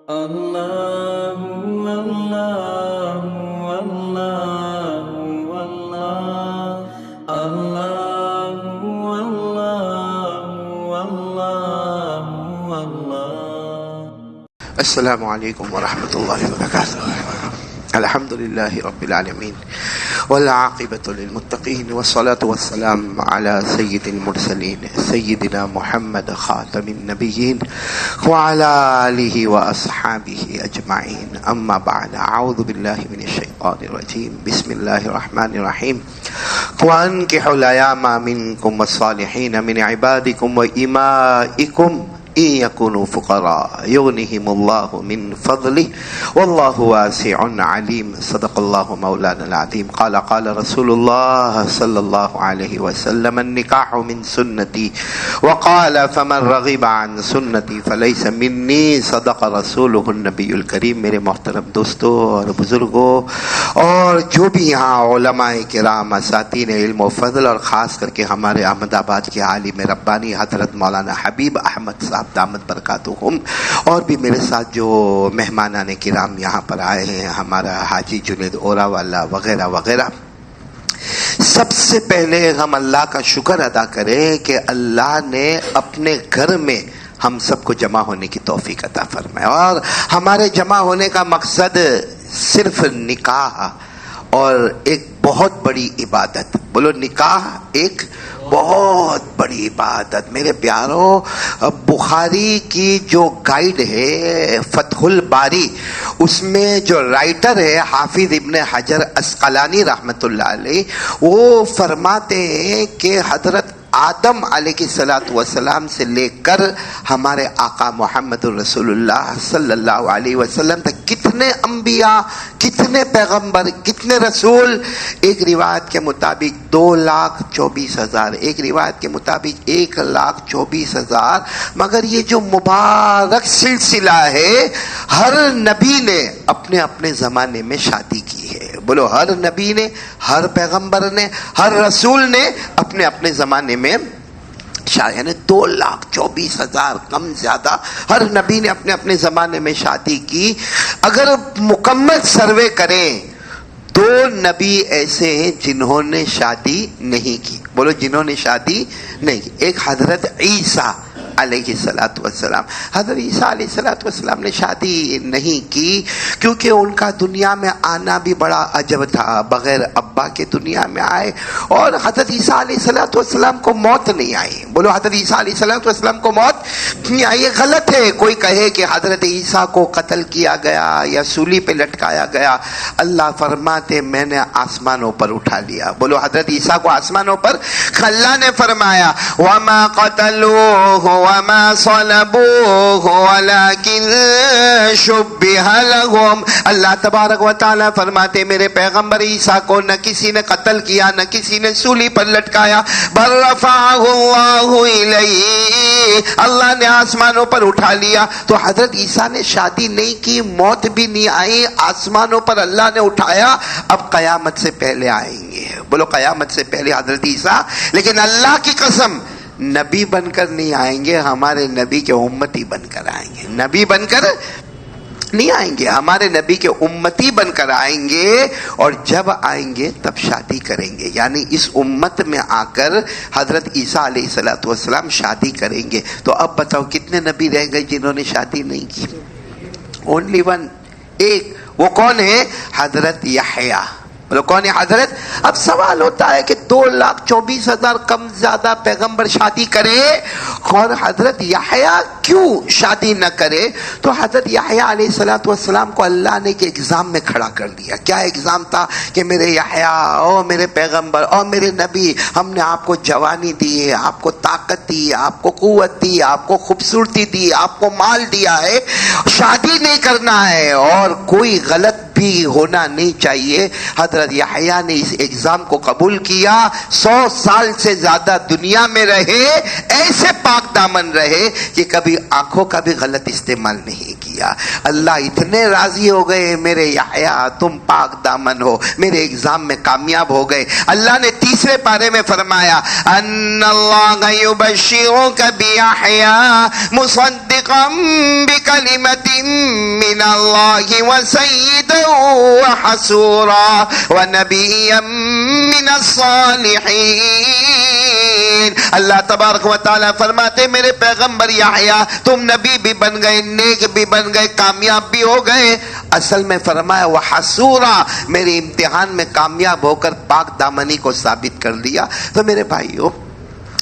اللہ اللہ اللہ اللہ اللہ اللہ اللہ۔ السلام علیکم ورحمۃ اللہ وبرکاتہ۔ الحمد للہ رب العالمین والعاقبۃ للمتقین والصلاة والسلام علی سید المرسلین سیدنا محمد خاتم النبیین وعلی آلہ واصحابہ اجمعین، اما بعد، اعوذ باللہ من الشیطان الرجیم، بسم اللہ الرحمن الرحیم۔ وانکحوا الایام منکم والصالحین من عبادکم وإمائکم إن يكونوا فقراء يغنهم الله من فضله والله واسع عليم، صدق الله مولانا العظيم۔ قال رسول الله صلى الله عليه وسلم النكاح من سنتي وقال فمن رغب عن سنتي فليس مني، صدق رسوله النبي الكريم۔ میرے محترم دوستوں اور بزرگوں اور جو بھی یہاں علماء کرام اساتین علم و فضل، اور خاص کر کے ہمارے احمد آباد کے عالم ربانی حضرت مولانا حبیب احمد صاحب دامت برکاتہم، اور بھی میرے ساتھ جو مہمانان کرام یہاں پر آئے ہیں، ہمارا حاجی جنید اورا والا وغیرہ وغیرہ، سب سے پہلے ہم اللہ کا شکر ادا کریں کہ اللہ نے اپنے گھر میں ہم سب کو جمع ہونے کی توفیق عطا فرمائے، اور ہمارے جمع ہونے کا مقصد صرف نکاح اور ایک بہت بڑی عبادت، بولو نکاح ایک بہت بڑی عبادت۔ میرے پیاروں، بخاری کی جو گائیڈ ہے فتح الباری، اس میں جو رائٹر ہے حافظ ابن حجر عسقلانی رحمۃ اللہ علیہ، وہ فرماتے ہیں کہ حضرت آدم علیہ السلام سے لے کر ہمارے آقا محمد رسول اللہ صلی اللہ علیہ وسلم تک کتنے انبیاء، کتنے پیغمبر، کتنے رسول؟ ایک روایت کے مطابق 2,24,000، ایک روایت کے مطابق 1,24,000، مگر یہ جو مبارک سلسلہ ہے، ہر نبی نے اپنے اپنے زمانے میں شادی کی ہے۔ بولو، ہر نبی نے، ہر پیغمبر نے، ہر رسول نے اپنے اپنے زمانے میں یعنی 2,24,000 کم زیادہ ہر نبی نے اپنے اپنے زمانے میں شادی کی۔ اگر مکمل سروے کریں، 2 نبی ایسے ہیں جنہوں نے شادی نہیں کی۔ بولو، جنہوں نے شادی نہیں کی۔ ایک حضرت عیسیٰ علیہ السلام، حضرت عیسیٰ علیہ السلام نے شادی نہیں کی کیونکہ ان کا دنیا میں آنا بھی بڑا عجب تھا، بغیر ابا کے دنیا میں آئے، اور حضرت عیسیٰ علیہ السلام کو موت نہیں آئی۔ بولو، حضرت عیسیٰ علیہ السلام کو موت نہیں آئی۔ یہ غلط ہے کوئی کہے کہ حضرت عیسیٰ کو قتل کیا گیا یا سولی پہ لٹکایا گیا۔ اللہ فرماتے میں نے آسمانوں پر اٹھا لیا۔ بولو، حضرت عیسیٰ کو آسمانوں پر اللہ نے فرمایا وَمَا قَتَلُوهُ وَمَا صَلَبُوهُ وَلَكِنْ شُبِّهَ لَهُمْ۔ اللہ تبارک و تعالیٰ فرماتے میرے پیغمبر عیسیٰ کو نہ کسی نے قتل کیا، نہ کسی نے سولی پر لٹکایا، بل رفعہ اللہ الیہ، اللہ نے آسمانوں پر اٹھا لیا۔ تو حضرت عیسیٰ نے شادی نہیں کی، موت بھی نہیں آئی، آسمانوں پر اللہ نے اٹھایا، اب قیامت سے پہلے آئیں گے۔ بولو، قیامت سے پہلے حضرت عیسیٰ، لیکن اللہ کی قسم نبی بن کر نہیں آئیں گے، ہمارے نبی کے امتی بن کر آئیں گے۔ نبی بن کر نہیں آئیں گے، ہمارے نبی کے امتی بن کر آئیں گے، اور جب آئیں گے تب شادی کریں گے، یعنی اس امت میں آ کر حضرت عیسیٰ علیہ السلام شادی کریں گے۔ تو اب بتاؤ کتنے نبی رہ گئے جنہوں نے شادی نہیں کی؟ اونلی ون، ایک۔ وہ کون ہے؟ حضرت یحییٰ۔ بولو، کون ہے حضرت؟ اب سوال ہوتا ہے کہ 2,24,000 کم زیادہ پیغمبر شادی کرے اور حضرت یحییٰ کیوں شادی نہ کرے؟ تو حضرت یحییٰ علیہ السلام کو اللہ نے ایک ایگزام میں کھڑا کر دیا۔ کیا ایگزام تھا؟ کہ میرے یحییٰ، او میرے پیغمبر، او میرے نبی، ہم نے آپ کو جوانی دی ہے، آپ کو طاقت دی، آپ کو قوت دی، آپ کو خوبصورتی دی، آپ کو مال دیا ہے، شادی نہیں کرنا ہے اور کوئی غلط بھی ہونا نہیں چاہیے۔ حضرت یحییٰ نے اس ایگزام کو قبول کیا، 100 سال سے زیادہ دنیا میں رہے، ایسے پاک دامن رہے کہ کبھی آنکھوں کا بھی غلط استعمال نہیں کیا۔ دیا. اللہ اتنے راضی ہو گئے میرے یحییٰ تم پاک دامن ہو, میرے ایگزام میں کامیاب ہو گئے. اللہ نے تیسرے پارے میں فرمایا ان اللہ یبشرک بیحییٰ مصدقا بکلمۃ من اللہ وسیدا وحسورا ونبیا من الصالحین. اللہ تبارک و تعالی فرماتے میرے پیغمبر یحییٰ تم نبی بھی بن گئے, نیک بھی بن گئے, کامیاب بھی ہو گئے. اصل میں فرمایا وحسورا, میرے امتحان میں کامیاب ہو کر پاک دامنی کو ثابت کر دیا. تو میرے بھائیوں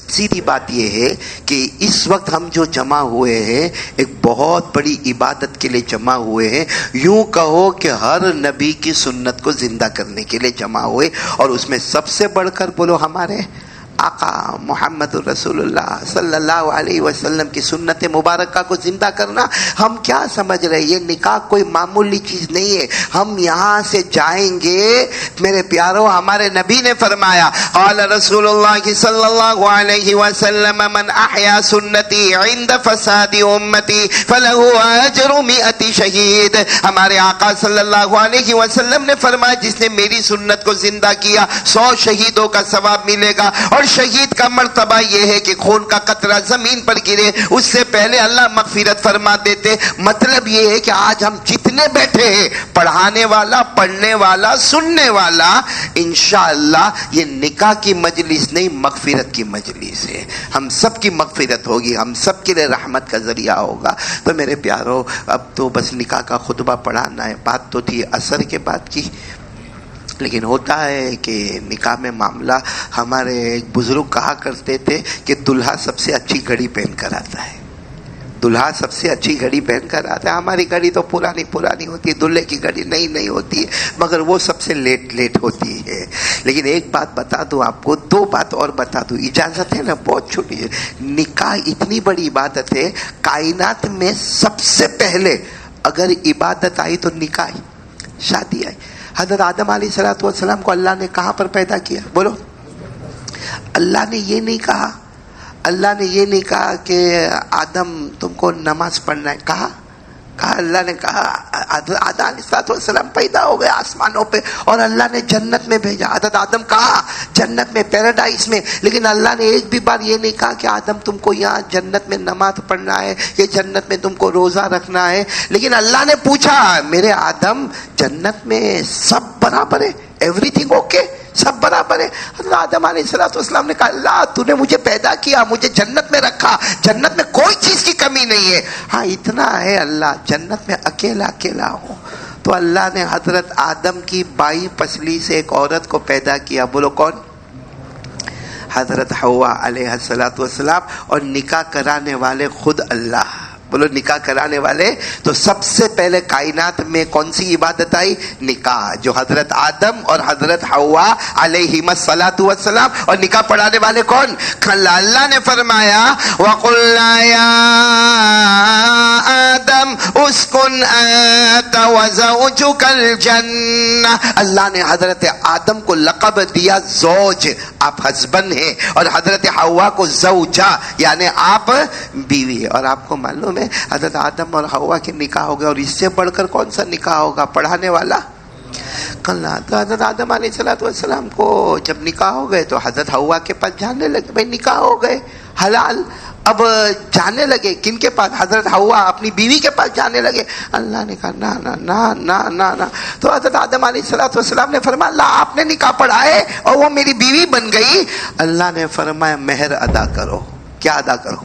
سیدھی بات یہ ہے کہ اس وقت ہم جو جمع ہوئے ہیں ایک بہت بڑی عبادت کے لیے جمع ہوئے ہیں. یوں کہو کہ ہر نبی کی سنت کو زندہ کرنے کے لیے جمع ہوئے, اور اس میں سب سے بڑھ کر بولو ہمارے آقا محمد رسول اللہ صلی اللہ علیہ وسلم کی سنت مبارکہ کو زندہ کرنا. ہم کیا سمجھ رہے ہیں, یہ نکاح کوئی معمولی چیز نہیں ہے. ہم یہاں سے جائیں گے, میرے پیارو ہمارے نبی نے فرمایا قال رسول اللہ صلی اللہ علیہ وسلم من احیا سنتی عند فساد امتی فلہ اجر 100 شہید. ہمارے آقا صلی اللہ علیہ وسلم نے فرمایا جس نے میری سنت کو زندہ کیا 100 شہیدوں کا ثواب ملے گا. اور شہید کا مرتبہ یہ ہے کہ خون کا قطرہ زمین پر گرے اس سے پہلے اللہ مغفرت فرما دیتے. مطلب یہ ہے کہ آج ہم جتنے بیٹھے ہیں, پڑھانے والا, پڑھنے والا, سننے والا, انشاءاللہ یہ نکاح کی مجلس نہیں مغفرت کی مجلس ہے. ہم سب کی مغفرت ہوگی, ہم سب کے لیے رحمت کا ذریعہ ہوگا. تو میرے پیارو اب تو بس نکاح کا خطبہ پڑھانا ہے. بات تو تھی عصر کے بعد کی, لیکن ہوتا ہے کہ نکاح میں معاملہ, ہمارے ایک بزرگ کہا کرتے تھے کہ دلہا سب سے اچھی گھڑی پہن کر آتا ہے. دلہا سب سے اچھی گھڑی پہن کر آتا ہے. ہماری گھڑی تو پرانی ہوتی ہے, دلہے کی گھڑی نئی ہوتی ہے, مگر وہ سب سے لیٹ ہوتی ہے. لیکن ایک بات بتا دوں آپ کو, 2 بات اور بتا دوں, اجازت ہے نا, بہت چھوٹی ہے. نکاح اتنی بڑی عبادت ہے, کائنات میں سب سے پہلے اگر عبادت آئی تو نکاح آئی, شادی آئی. حضرت آدم علیہ الصلوۃ والسلام کو اللہ نے کہاں پر پیدا کیا, بولو. اللہ نے یہ نہیں کہا کہ آدم تم کو نماز پڑھنا ہے. کہا اللہ نے کہا حضرت آدم علیہ الصلوۃ والسلام پیدا ہو گئے آسمانوں پہ, اور اللہ نے جنت میں بھیجا. حضرت آدم کہا جنت میں, پیراڈائز میں, لیکن اللہ نے ایک بھی بار یہ نہیں کہا کہ آدم تم کو یہاں جنت میں نماز پڑھنا ہے, یہ جنت میں تم کو روزہ رکھنا ہے. لیکن اللہ نے پوچھا میرے آدم جنت میں سب برابر ہے, ایوری تھنگ اوکے, سب برابر ہے. حضرت آدم علیہ الصلوۃ والسلام نے کہا اللہ تو نے مجھے پیدا کیا, مجھے جنت میں رکھا, جنت میں کوئی چیز کی کمی نہیں ہے. ہاں اتنا ہے, اللہ جنت میں اکیلا ہوں. تو اللہ نے حضرت آدم کی بائیں پسلی سے ایک عورت کو پیدا کیا, بولو کون, حضرت حوا علیہ الصلوۃ والسلام. اور نکاح کرانے والے خود اللہ, بولو نکاح کرانے والے. تو سب سے پہلے کائنات میں کون سی عبادت آئی, نکاح, جو حضرت آدم اور حضرت حوا علیہم الصلاۃ والسلام. اور نکاح پڑھانے والے کون, اللہ نے فرمایا وَقُلْنَا يَا آدم اسْكُنْ أَنْتَ وَزَوْجُكَ الْجَنَّةَ. اللہ نے حضرت آدم کو لقب دیا زوج, آپ ہسبینڈ ہیں, اور حضرت حوا کو زوجہ یعنی آپ بیوی. اور آپ کو معلوم حضرت آدم اور حوا کے نکاح ہو گئے, اور اس سے بڑھ کر کون سا نکاح ہوگا, پڑھانے والا. تو حضرت آدم علیہ الصلوۃ والسلام کو جب نکاح ہو گئے تو حضرت حوا کے پاس جانے لگے, بھائی نکاح ہو گئے حلال, اب جانے لگے کن کے پاس, حضرت حوا اپنی بیوی کے پاس جانے لگے. اللہ نے کہا نا نا نا نا نا نا. تو حضرت آدم علیہ الصلوۃ والسلام نے فرمایا اللہ آپ نے نکاح پڑھائے اور وہ میری بیوی بن گئی. اللہ نے فرمایا مہر ادا کرو. کیا ادا کرو؟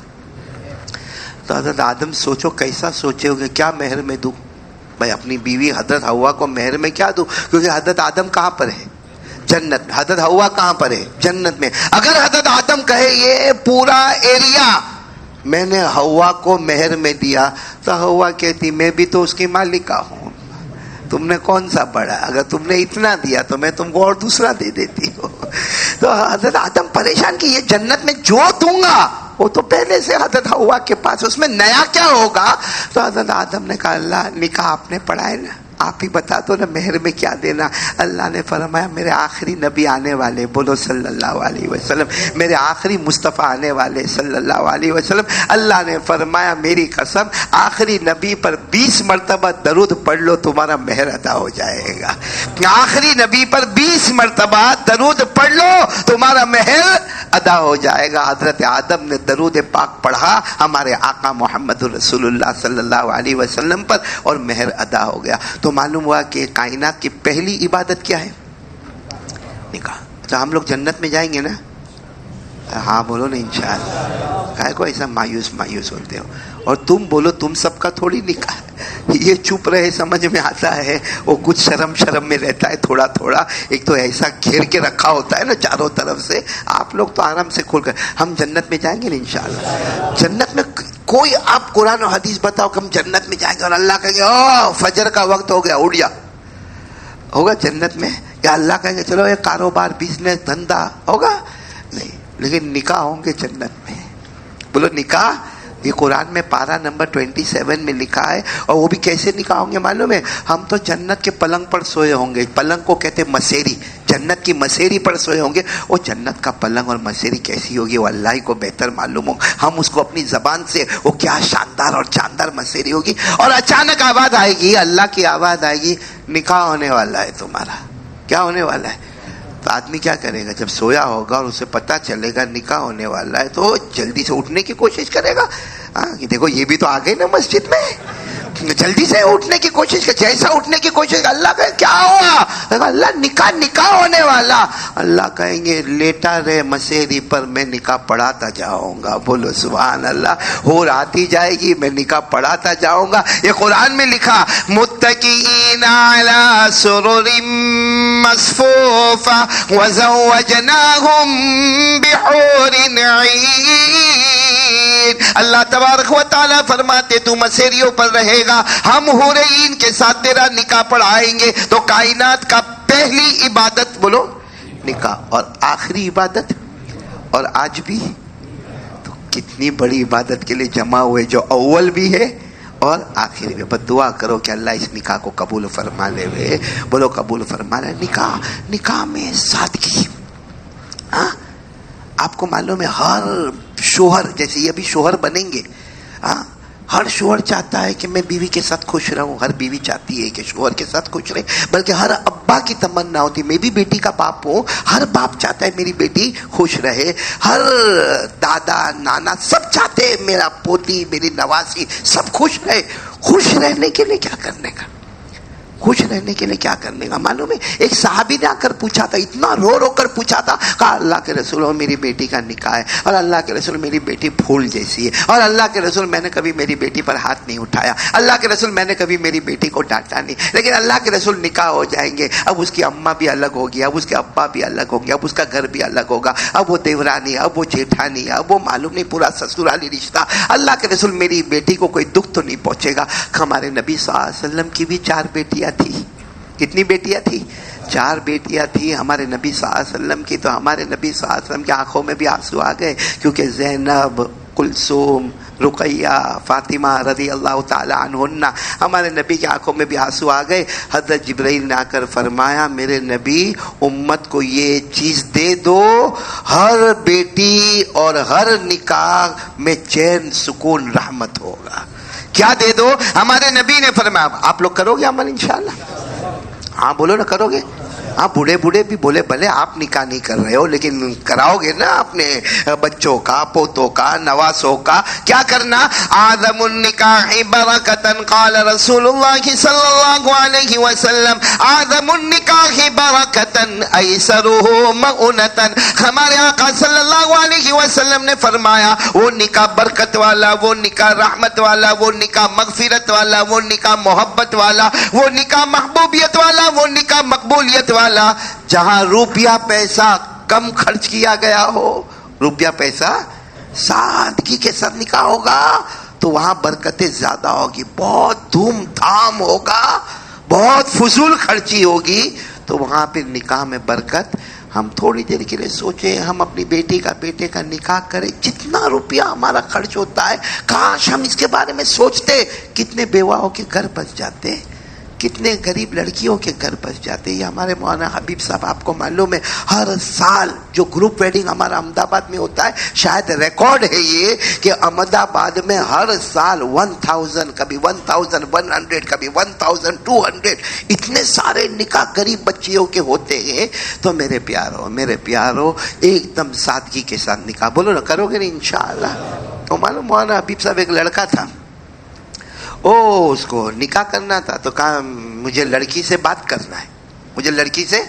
تو حضرت آدم سوچو کیسا سوچے ہوگے, کیا مہر میں دوں بھائی اپنی بیوی حضرت حوا کو مہر میں کیا دوں, کیونکہ حضرت آدم کہاں پر ہے, جنت میں. حضرت حوا کہاں پر ہے, جنت میں. اگر حضرت آدم کہے یہ پورا ایریا میں نے حوا کو مہر میں دیا, تو حوا کہتی میں بھی تو اس کی مالکہ ہوں, تم نے کون سا بڑا, اگر تم نے اتنا دیا تو میں تم کو اور دوسرا دے دیتی ہوں. تو حضرت آدم پریشان کہ یہ جنت میں جو دوں گا وہ تو پہلے سے حضرت حوا کے پاس, اس میں نیا کیا ہوگا. تو حضرت آدم نے کہا اللہ نکاح آپ نے پڑھائے نا, آپ ہی بتا دو نا مہر میں کیا دینا. اللہ نے فرمایا میرے آخری نبی آنے والے, بولو صلی اللہ علیہ وسلم, میرے آخری مصطفیٰ آنے والے صلی اللہ علیہ وسلم. اللہ نے فرمایا میری قسم آخری نبی پر 20 مرتبہ درود پڑھ لو تمہارا مہر ادا ہو جائے گا. آخری نبی پر 20 مرتبہ درود پڑھ لو تمہارا مہر ادا ہو جائے گا. حضرت آدم نے درود پاک پڑھا ہمارے آقا محمد رسول اللہ صلی اللہ علیہ وسلم پر اور مہر ادا ہو گیا. تو معلوم ہوا کہ کائنات کی پہلی عبادت کیا ہے؟ نکاح. تو ہم لوگ جنت میں جائیں گے نا؟ ہاں بولو نا انشاءاللہ. کائے کو ایسا مایوس ہوتے ہو؟ اور تم بولو تم سب کا تھوڑی نکاح ہے. یہ چپ رہے سمجھ میں آتا ہے, وہ کچھ شرم میں رہتا ہے تھوڑا تھوڑا. ایک تو ایسا گھیر کے رکھا ہوتا ہے نا چاروں طرف سے. آپ لوگ تو آرام سے کھول کر, ہم جنت میں جائیں گے نا انشاءاللہ. جنت میں کوئی آپ قرآن و حدیث بتاؤ کہ ہم جنت میں جائیں گے اور اللہ کہیں گے او فجر کا وقت ہو گیا اٹھ جا, ہوگا جنت میں؟ یا اللہ کہیں گے چلو یہ کاروبار بزنس دھندا ہوگا؟ نہیں. لیکن نکاح ہوں گے جنت میں. بولو نکاح. یہ قرآن میں پارہ نمبر 27 میں لکھا ہے. اور وہ بھی کیسے نکاح ہوں گے معلوم ہے؟ ہم تو جنت کے پلنگ پر سوئے ہوں گے. پلنگ کو کہتے مسیری, جنت کی مسیری پر سوئے ہوں گے. وہ جنت کا پلنگ اور مسیری کیسی ہوگی وہ اللہ ہی کو بہتر معلوم ہو. ہم اس کو اپنی زبان سے وہ کیا شاندار اور جاندار مسیری ہوگی. اور اچانک آواز آئے گی, اللہ کی آواز آئے گی, نکاح ہونے والا ہے تمہارا. کیا ہونے والا ہے؟ تو آدمی کیا کرے گا؟ جب سویا ہوگا اور اسے پتا چلے گا نکاح ہونے والا ہے تو جلدی سے اٹھنے کی کوشش کرے گا. دیکھو یہ بھی تو آ گئے نا مسجد میں, جلدی سے اٹھنے کی کوشش کر. جیسا اٹھنے کی کوشش, اللہ کہے کیا ہوا؟ اللہ نکاح ہونے والا. اللہ کہیں گے لیٹا رہے مسیری پر, میں نکاح پڑھاتا جاؤں گا. بولو سبحان اللہ. ہور آتی جائے گی, میں نکاح پڑھاتا جاؤں گا. یہ قرآن میں لکھا متکئین علی سرر مصفوفہ وزوجناہم بحور عین. اللہ تبارک و تعالیٰ فرماتے تو مسیریوں پر رہے گا, ہم حورین کے ساتھ تیرا نکاح پڑھائیں گے. تو کائنات کا پہلی عبادت بولو نکاح, اور آخری عبادت, اور آج بھی. تو کتنی بڑی عبادت کے لیے جمع ہوئے, جو اول بھی ہے اور آخری بھی. بس دعا کرو کہ اللہ اس نکاح کو قبول فرما لے. بولو قبول فرما لے. نکاح میں سادگی. آپ کو معلوم ہے ہر شوہر, جیسے یہ بھی شوہر بنیں گے, ہر شوہر چاہتا ہے کہ میں بیوی کے ساتھ خوش رہوں. ہر بیوی چاہتی ہے کہ شوہر کے ساتھ خوش رہے. بلکہ ہر ابا کی تمنا ہوتی ہے, میں بھی بیٹی کا باپ ہوں, ہر باپ چاہتا ہے میری بیٹی خوش رہے. ہر دادا نانا سب چاہتے ہیں میرا پوتی میری نواسی سب خوش رہے. خوش رہنے کے لیے کیا کرنے کا؟ خوش رہنے کے لیے کیا کرنے کا معلوم ہے؟ ایک صحابی نے آ کر پوچھا تھا, اتنا رو کر پوچھا تھا, کہا اللہ کے رسول میری بیٹی کا نکاح ہے, اور اللہ کے رسول میری بیٹی پھول جیسی ہے, اور اللہ کے رسول میں نے کبھی میری بیٹی پر ہاتھ نہیں اٹھایا, اللہ کے رسول میں نے کبھی میری بیٹی کو ڈانٹا نہیں. لیکن اللہ کے رسول نکاح ہو جائیں گے, اب اس کی اماں بھی الگ ہوگی, اب اس کے ابا بھی الگ ہوں گے, اب اس کا گھر بھی الگ ہوگا, اب وہ دیورانی, اب وہ جیٹھانی, اب وہ معلوم نہیں پورا سسرالی رشتہ. اللہ کے رسول میری بیٹی کو کوئی دکھ تو نہیں پہنچے گا. ہمارے نبی صلی اللہ علیہ وسلم کی بھی 4 بیٹیاں تھی. کتنی بیٹیاں تھی؟ 4 بیٹیاں تھی ہمارے نبی صلی اللہ علیہ وسلم کی. تو ہمارے نبی صلی اللہ علیہ وسلم کی آنکھوں میں بھی آنسو آ گئے, کیونکہ زینب, کلثوم, رقیہ, فاطمہ رضی اللہ تعالی عنہن, ہمارے نبی کی آنکھوں میں بھی آنسو آ گئے. حضرت جبرائیل نے آ کر فرمایا میرے نبی امت کو یہ چیز دے دو, ہر بیٹی اور ہر نکاح میں چین سکون رحمت ہوگا. کیا دے دو؟ ہمارے نبی نے فرمایا. آپ لوگ کرو گے عمل انشاءاللہ؟ ہاں بولو نا کرو گے. ہاں بوڑھے بھی بولے بھلے آپ نکاح نہیں کر رہے ہو لیکن کراؤ گے نا اپنے بچوں کا, پوتوں کا, نواسوں کا. کیا کرنا؟ اعظم النکاح برکتن قال رسول اللہ صلی اللہ علیہ وسلم اعظم النکاح برکتن ایسرہ مؤنتن. ہمارے آقا صلی اللہ علیہ وسلم نے فرمایا وہ نکاح برکت والا, وہ نکاح رحمت والا, وہ نکاح مغفرت والا, وہ نکاح محبت والا, وہ نکاح محبوبیت والا, وہ نکاح مقبولیت والا جہاں روپیہ پیسہ کم خرچ کیا گیا ہو, روپیہ پیسہ سادگی کے ساتھ نکاح ہوگا تو وہاں برکتیں زیادہ ہوگی. بہت دھوم دھام ہوگا, بہت فضول خرچی ہوگی تو وہاں پہ نکاح میں برکت. ہم تھوڑی دیر کے لیے سوچیں, ہم اپنی بیٹی کا بیٹے کا نکاح کریں, جتنا روپیہ ہمارا خرچ ہوتا ہے کاش ہم اس کے بارے میں سوچتے, کتنے بیواؤں کے گھر بچ جاتے, کتنے غریب لڑکیوں کے گھر بس جاتے ہیں. یہ ہمارے مولانا حبیب صاحب آپ کو معلوم ہے ہر سال جو گروپ ویڈنگ ہمارا احمد آباد میں ہوتا ہے, شاید ریکارڈ ہے یہ کہ احمد آباد میں ہر سال 1000 کبھی 1100 کبھی 1200 اتنے سارے نکاح غریب بچیوں کے ہوتے ہیں. تو میرے پیارو ایک دم سادگی کے ساتھ نکاح, بولو نا کرو گے نا انشاءاللہ. تو معلوم مولانا حبیب صاحب ایک لڑکا تھا, اس کو نکاح کرنا تھا تو کہا مجھے لڑکی سے بات کرنا ہے, مجھے لڑکی سے,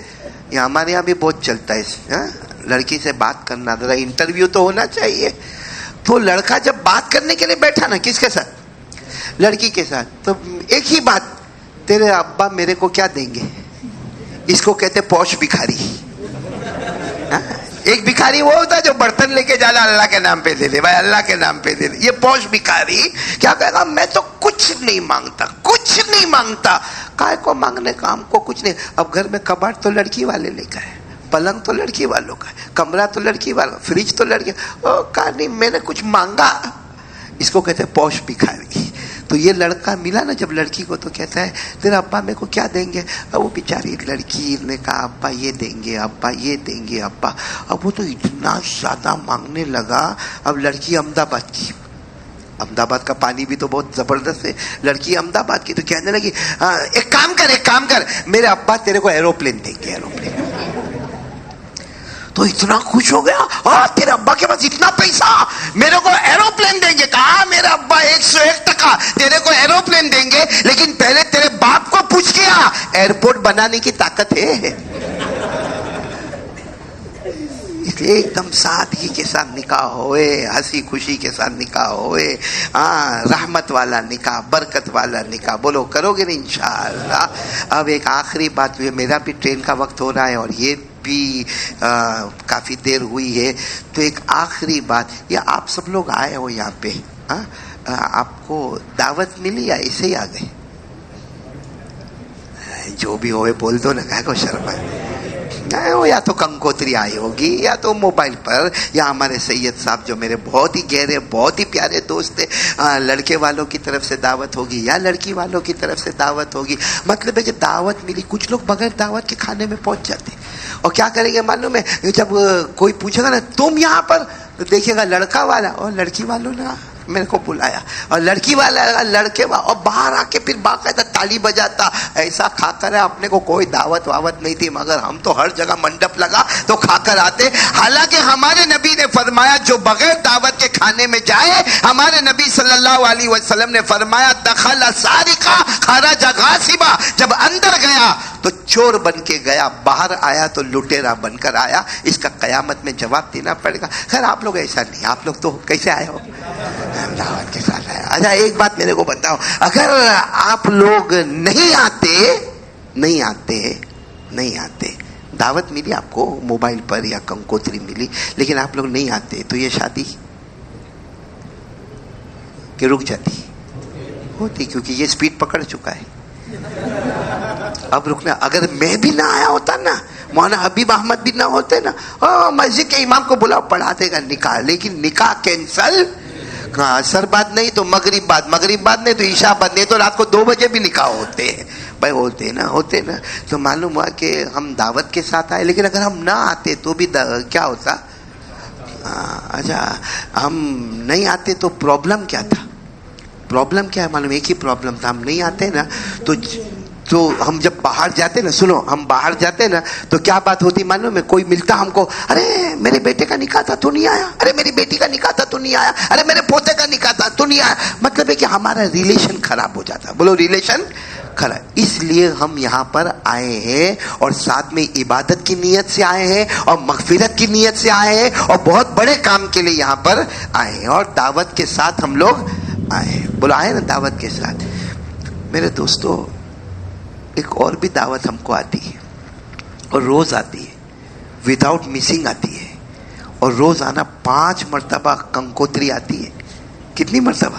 یہ ہمارے یہاں بھی بہت چلتا ہے لڑکی سے بات کرنا, ذرا انٹرویو تو ہونا چاہیے. تو لڑکا جب بات کرنے کے لیے بیٹھا نا, کس کے ساتھ, لڑکی کے ساتھ, تو ایک ہی بات, تیرے ابا میرے کو کیا دیں گے. اس کو کہتے پوش بھکاری. ایک بھکاری وہ ہوتا ہے جو برتن لے کے جانا اللہ کے نام پہ دے دے, بھائی اللہ کے نام پہ دے دے. یہ پوش بھکاری کیا کہے گا, میں تو کچھ نہیں مانگتا. کائے کو مانگنے کا, ہم کو کچھ نہیں. اب گھر میں کباڑ تو لڑکی والے لے کر ہے, پلنگ تو لڑکی والوں کا ہے, کمرہ تو لڑکی والوں, فریج تو لڑکی. کہا نہیں میں نے کچھ مانگا. اس کو کہتے پوش بھکاری. تو یہ لڑکا ملا نا جب لڑکی کو, تو کہتا ہے تیرا ابا میرے کو کیا دیں گے. وہ بیچاری لڑکی نے کہا ابا یہ دیں گے, ابا یہ دیں گے, ابا. اب وہ تو اتنا زیادہ مانگنے لگا. اب لڑکی احمد آباد کا پانی بھی تو بہت زبردست ہے. لڑکی احمد آباد کی, تو کہنے لگی ایک کام کر میرے ابا تیرے کو ایروپلین دیں گے, ایروپلین. تو اتنا خوش ہو گیا, تیرے ابا کے پاس اتنا پیسہ, میرے کو ایروپلین دیں گے. کہا میرے ابا 101% تیرے کو ایروپلین دیں گے, لیکن پہلے تیرے باپ کو پوچھ کیا ایئرپورٹ بنانے کی طاقت ہے. ایک دم سادگی کے ساتھ نکاح ہوئے, ہنسی خوشی کے ساتھ نکاح ہوئے, رحمت والا نکاح, برکت والا نکاح. بولو کرو گے نا انشاءاللہ. اب ایک آخری بات, میرا بھی ٹرین کا وقت ہو رہا ہے اور یہ بھی کافی دیر ہوئی ہے. تو ایک آخری بات, یہ آپ سب لوگ آئے ہو یہاں پہ, آپ کو دعوت ملی یا ایسے ہی آ گئے؟ جو بھی ہوئے بول دو نا, کہا کو شرم ہے. یا تو کنکوتری آئی ہوگی, یا تو موبائل پر, یا ہمارے سید صاحب جو میرے بہت ہی گہرے بہت ہی پیارے دوست تھے, لڑکے والوں کی طرف سے دعوت ہوگی یا لڑکی والوں کی طرف سے دعوت ہوگی. مطلب ہے کہ دعوت ملی. کچھ لوگ بغیر دعوت کے کھانے میں پہنچ جاتے, اور کیا کریں گے معلوم ہے, جب کوئی پوچھے گا نا تم یہاں پر, تو دیکھے گا لڑکا والا اور لڑکی والوں نے میرے کو بلایا, اور لڑکی والا لڑکے والا, اور باہر آ کے پھر باقاعدہ تالی بجاتا. ایسا کھا کر اپنے کو کوئی دعوت واوت نہیں تھی, مگر ہم تو ہر جگہ منڈپ لگا تو کھا کر آتے. حالانکہ ہمارے نبی نے فرمایا جو بغیر دعوت کے کھانے میں جائے, ہمارے نبی صلی اللہ علیہ وسلم نے فرمایا دخل سارقا خرج غاصبا, جب اندر گیا تو چور بن کے گیا, باہر آیا تو لٹیرا بن کر آیا. اس کا قیامت میں جواب دینا پڑے گا. خیر آپ لوگ ایسا نہیں, آپ لوگ تو کیسے آئے ہو, دعوت کے ساتھ آئے. اچھا ایک بات میرے کو بتاؤ, اگر آپ لوگ نہیں آتے, دعوت ملی آپ کو موبائل پر یا کنکوتری ملی, لیکن آپ لوگ نہیں آتے, تو یہ شادی کہ رک جاتی ہوتی, کیونکہ یہ سپیڈ پکڑ چکا ہے. اب رکنا, اگر میں بھی نہ آیا ہوتا نا, مولانا حبیب احمد بھی نہ ہوتے نا, مسجد کے امام کو بلاؤ پڑھا دے گا نکاح, لیکن نکاح کینسل. اثر بعد نہیں تو مغرب بعد نہیں تو عشاء بعد نہیں تو رات کو 2 بجے بھی نکاح ہوتے ہیں بھائی, ہوتے نا. تو معلوم ہوا کہ ہم دعوت کے ساتھ آئے, لیکن اگر ہم نہ آتے تو بھی کیا ہوتا. اچھا ہم نہیں آتے تو پرابلم کیا تھا, پرابلم کیا ہے معلوم, ایک ہی پرابلم تھا, ہم نہیں آتے نا تو ہم جب باہر جاتے نا, سنو ہم باہر جاتے نا تو کیا بات ہوتی معلوم ہے, کوئی ملتا ہم کو, ارے میرے بیٹے کا نکاح تھا تو نہیں آیا, ارے میری بیٹی کا نکاح تھا تو نہیں آیا, ارے میرے پوتے کا نکاح تھا تو نہیں آیا. مطلب ہے کہ ہمارا ریلیشن خراب ہو جاتا. بولو ریلیشن خراب. اس لیے ہم یہاں پر آئے ہیں, اور ساتھ میں عبادت کی نیت سے آئے ہیں, اور مغفرت کی نیت سے آئے ہیں, اور بہت بڑے کام کے لیے یہاں پر آئے ہیں, اور دعوت کے ساتھ ہم لوگ آئے ہیں. بولو آئے نا دعوت کے ساتھ. میرے دوستو ایک اور بھی دعوت ہم کو آتی ہے, اور روز آتی ہے, وداؤٹ مسنگ آتی ہے, اور روزانہ 5 مرتبہ کنکوتری آتی ہے. کتنی مرتبہ؟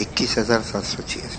21,786।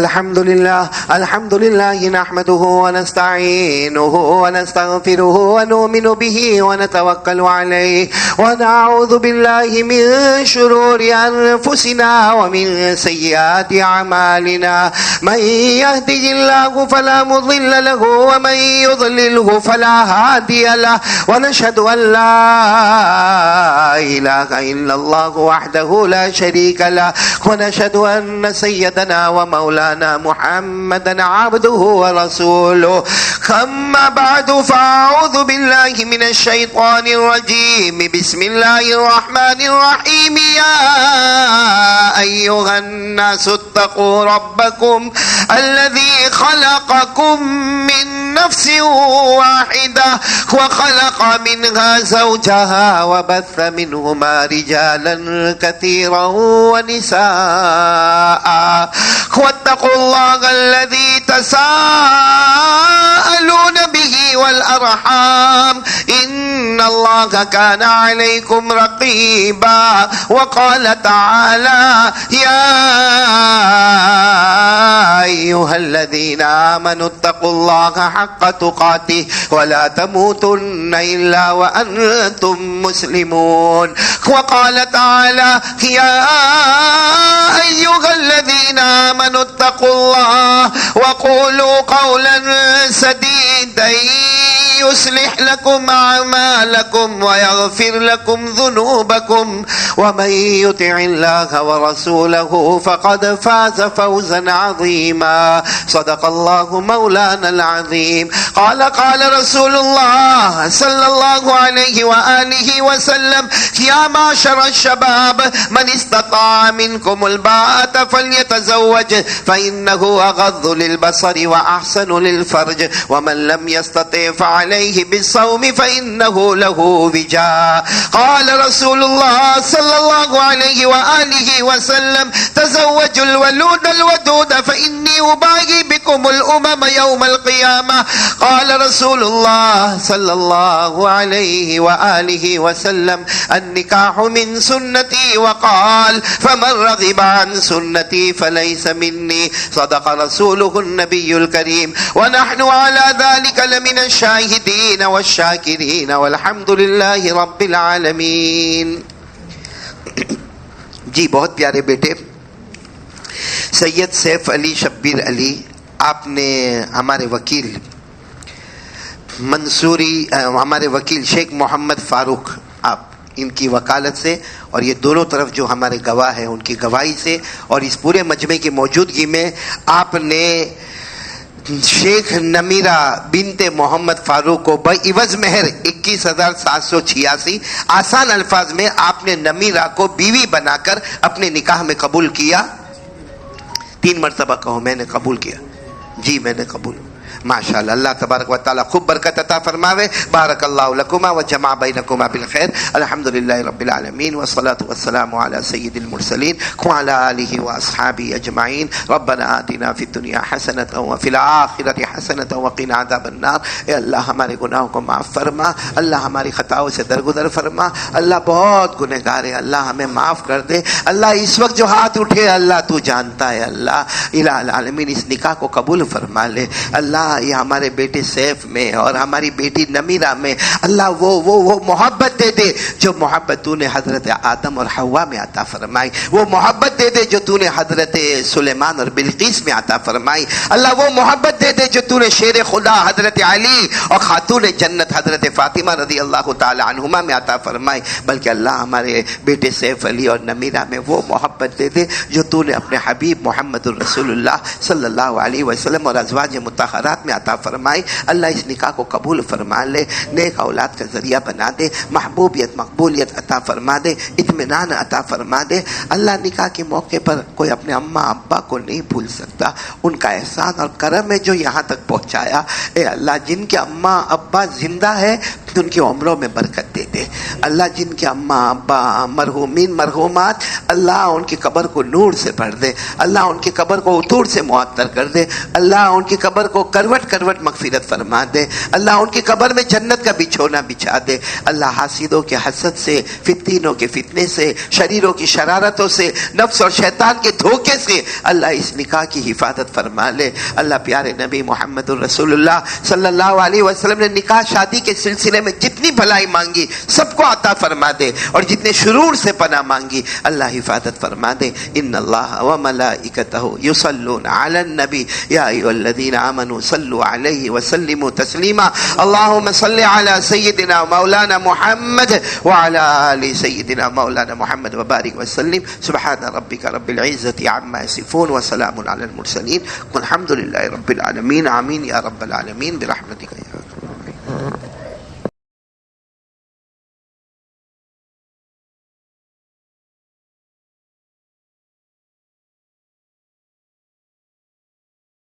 الحمد لله نحمده ونستعينه ونستغفره ونؤمن به ونتوكل عليه ونعوذ بالله من شرور أنفسنا ومن سيئات أعمالنا من يهده الله فلا مضل له ومن يضلله فلا هادي له ونشهد أن لا إله إلا الله وحده لا شريك له ونشهد أن سيدنا ومولانا محمدا عبده ورسوله أما بعد فأعوذ بالله من الشيطان الرجيم بسم الله الرحمن الرحيم يا أيها الناس اتقوا ربكم الذي خلقكم من نفس واحدة وخلق منها زوجها وبث منهما رجالا كثيرا ونساء واتقوا الله الذي تساءلون به والأرحام إن الله كان عليكم رقيبا وقال تعالى يا أيها الذين آمنوا اتقوا الله حق تقاته ولا تموتن إلا وأنتم مسلمون وقال تعالى يا أيها الذين آمنوا اتقوا الله وقولوا قولا سديدا يصلح لكم أعمالكم ويغفر لكم ذنوبكم ومن يطع الله ورسوله فقد فاز فوزا عظيما صدق الله مولانا العظيم قال رسول الله صلى الله عليه وآله وسلم يا معشر الشباب من استطاع منكم الباءة فليتزوج فإنه أغض للبصر وأحسن للفرج ومن لم يستطع فعليه بالصوم فإنه له وجاء قال رسول الله صلى الله عليه وآله وسلم تزوجوا الولود الودود فإني أباغي بكم الأمم يوم القيامة قال رسول الله صلى الله عليه وآله وسلم النكاح من سنتي وقال فمن رغب عن سنتي فليس مني صدق رسوله النبي الكريم ونحن على ذلك لمن الشاهدين والشاكرين والحمد لله رب العالمين. جی بہت پیارے بیٹے سید سیف علی شبیر علی آپ نے ہمارے وکیل منصوری ہمارے وکیل شیخ محمد فاروق آپ ان کی وکالت سے اور یہ دونوں طرف جو ہمارے گواہ ہیں ان کی گواہی سے اور اس پورے مجمع کی موجودگی میں آپ نے شیخ نمیرہ بنت محمد فاروق کو بعوض مہر 21,786 آسان الفاظ میں آپ نے نمیرہ کو بیوی بنا کر اپنے نکاح میں قبول کیا. 3 مرتبہ کہو میں نے قبول کیا. جی میں نے قبول. ماشاءاللہ اللہ تبارک و تعالی خوب برکت عطا فرماوے. بارک اللہ لکما وجمع بینکما بالخیر. الحمدللہ رب العالمین والصلاة والسلام علی سید المرسلین وعلی آلہ واصحابہ اجمعین. ربنا آتنا فی الدنیا حسنۃ وفی الآخرۃ حسنۃ وقنا عذاب النار. اے اللہ ہمارے گناہوں کو معاف فرما. اللہ ہماری خطاؤں سے درگزر فرما. اللہ بہت گنہگار ہے. اللہ ہمیں معاف کر دے. اللہ اس وقت جو ہاتھ اٹھے اللہ تو جانتا ہے. اللہ الہ العالمین اس نکاح کو قبول فرما لے. اللہ یہ ہمارے بیٹے سیف میں اور ہماری بیٹی نمیرہ میں اللہ وہ محبت دے دے جو محبت تو نے حضرت آدم اور حوا میں عطا فرمائی. وہ محبت دے دے جو تو نے حضرت سلیمان اور بلقیس میں عطا فرمائی. اللہ وہ محبت دے دے جو تو نے شیر خدا حضرت علی اور خاتون جنت حضرت فاطمہ رضی اللہ تعالی عنہما میں عطا فرمائی. بلکہ اللہ ہمارے بیٹے سیف علی اور نمیرہ میں وہ محبت دے دے جو تو نے اپنے حبیب محمد الرسول اللہ صلی اللہ علیہ وسلم اور ازواج مطہرات میں عطا فرمائی. اللہ اس نکاح کو قبول فرما لے. نیک اولاد کا ذریعہ بنا دے. محبوبیت مقبولیت عطا فرما دے. اطمینان عطا فرما دے. اللہ نکاح کے موقع پر کوئی اپنے اماں ابا کو نہیں بھول سکتا. ان کا احسان اور کرم ہے جو یہاں تک پہنچایا. اے اللہ جن کے اماں ابا زندہ ہے ان کی عمروں میں برکت دے دے. اللہ جن کے اماں ابا مرحومین مرحومات اللہ ان کی قبر کو نور سے بھر دے. اللہ ان کی قبر کو عطور سے معطر کر دے. اللہ ان کی قبر کو کروٹ کروٹ مغفرت فرما دے. اللہ ان کی قبر میں جنت کا بچھونا بچھا دے. اللہ حاسدوں کے حسد سے فتنوں کے فتنے سے شریروں کی شرارتوں سے نفس سے اور شیطان کے دھوکے سے اللہ اس نکاح کی حفاظت فرما لے۔ اللہ پیارے نبی محمد الرسول اللہ صلی اللہ علیہ وسلم نے نکاح شادی کے سلسلے میں جتنی بھلائی مانگی سب کو عطا فرما دے، اور جتنے شرور سے پناہ مانگی اللہ حفاظت فرما دے۔ ان اللہ وملائکتہ یصلون علی النبی یا ایھا الذین آمنوا صلوا علیہ وسلموا تسلیما۔ اللهم صل علی سیدنا مولانا محمد وعلی آل سیدنا مولانا محمد وبارک وسلم۔ سبحان ربک رب العزة عما یصفون وسلام علی المرسلین والحمد للہ رب العالمین۔ آمین یا رب العالمین برحمتک۔